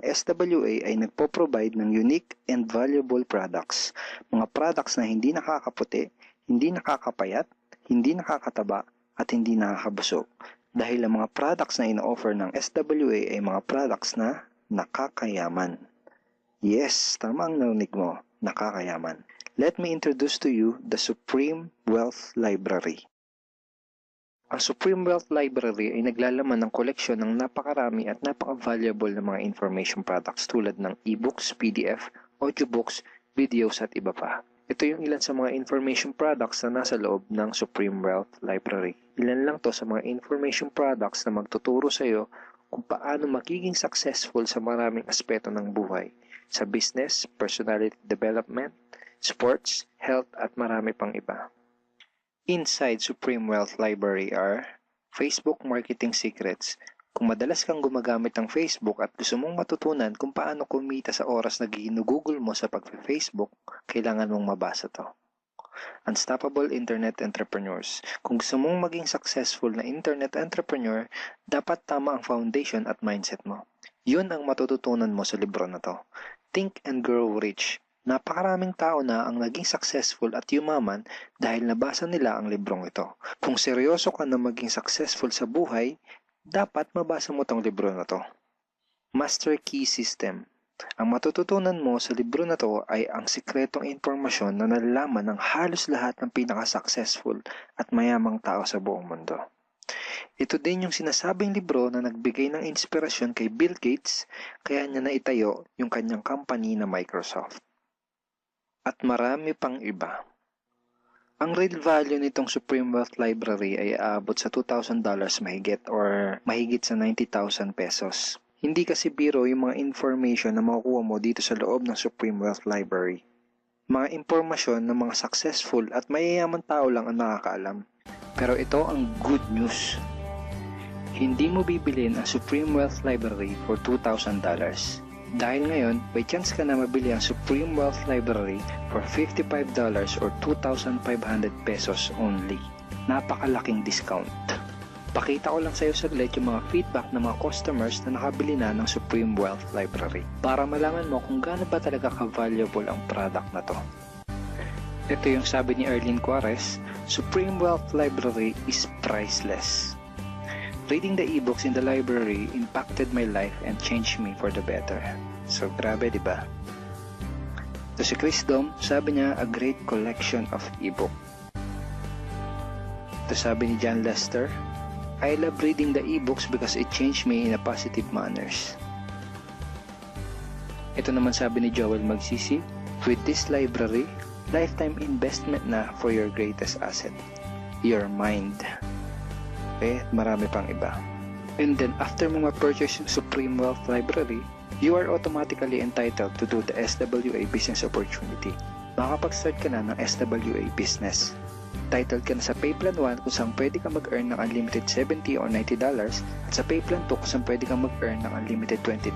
SWA ay nagpo-provide ng unique and valuable products. Mga products na hindi nakakaputi, hindi nakakapayat, hindi nakakataba, at hindi nakakabusog. Dahil ang mga products na ino-offer ng SWA ay mga products na nakakayaman. Yes, tama ang narinig mo, nakakayaman. Let me introduce to you the Supreme Wealth Library. Ang Supreme Wealth Library ay naglalaman ng koleksyon ng napakarami at napaka-valuable na mga information products tulad ng e-books, PDF, audiobooks, videos at iba pa. Ito yung ilan sa mga information products na nasa loob ng Supreme Wealth Library. Ilan lang to sa mga information products na magtuturo sa iyo kung paano magiging successful sa maraming aspeto ng buhay. Sa business, personality development, sports, health at marami pang iba. Inside Supreme Wealth Library are Facebook Marketing Secrets. Kung madalas kang gumagamit ng Facebook at gusto mong matutunan kung paano kumita sa oras na ginugugol mo sa pag-Facebook, kailangan mong mabasa to. Unstoppable Internet Entrepreneurs. Kung gusto mong maging successful na internet entrepreneur, dapat tama ang foundation at mindset mo. Yun ang matututunan mo sa libro na to. Think and Grow Rich. Napakaraming tao na ang naging successful at yumaman dahil nabasa nila ang librong ito. Kung seryoso ka na maging successful sa buhay, dapat mabasa mo tong libro na to. Master Key System. Ang matututunan mo sa libro na to ay ang sikretong impormasyon na nalalaman ng halos lahat ng pinaka-successful at mayamang tao sa buong mundo. Ito din yung sinasabing libro na nagbigay ng inspirasyon kay Bill Gates, kaya niya naitayo yung kanyang company na Microsoft. At marami pang iba. Ang real value nitong Supreme Wealth Library ay aabot sa $2,000 mahigit or mahigit sa 90,000 pesos. Hindi kasi biro yung mga information na makukuha mo dito sa loob ng Supreme Wealth Library. Mga impormasyon ng mga successful at mayayaman tao lang ang nakakaalam. Pero ito ang good news. Hindi mo bibilin ang Supreme Wealth Library for $2,000. Dahil ngayon, may chance ka na mabili ang Supreme Wealth Library for $55 or 2,500 pesos only. Napakalaking discount. Pakita ko lang sa iyo saglit yung mga feedback ng mga customers na nakabili na ng Supreme Wealth Library para malaman mo kung gaano ba talaga ka-valuable ang product na to. Ito yung sabi ni Erlene Juarez, Supreme Wealth Library is priceless. Reading the e-books in the library impacted my life and changed me for the better. So, grabe, di ba? To si Chris Dom, sabi niya, a great collection of e-book. To sabi ni John Lester, I love reading the e-books because it changed me in a positive manners. Ito naman sabi ni Joel Magsisi, with this library, lifetime investment na for your greatest asset, your mind. Okay, marami pang iba. And then, after mo ma-purchase yung Supreme Wealth Library, you are automatically entitled to do the SWA Business Opportunity. Makakapag-start ka na ng SWA Business. Titled ka na sa Payplan 1 kung saan pwede ka mag-earn ng unlimited $70 or $90 at sa Payplan 2 kung saan pwede ka mag-earn ng unlimited $20.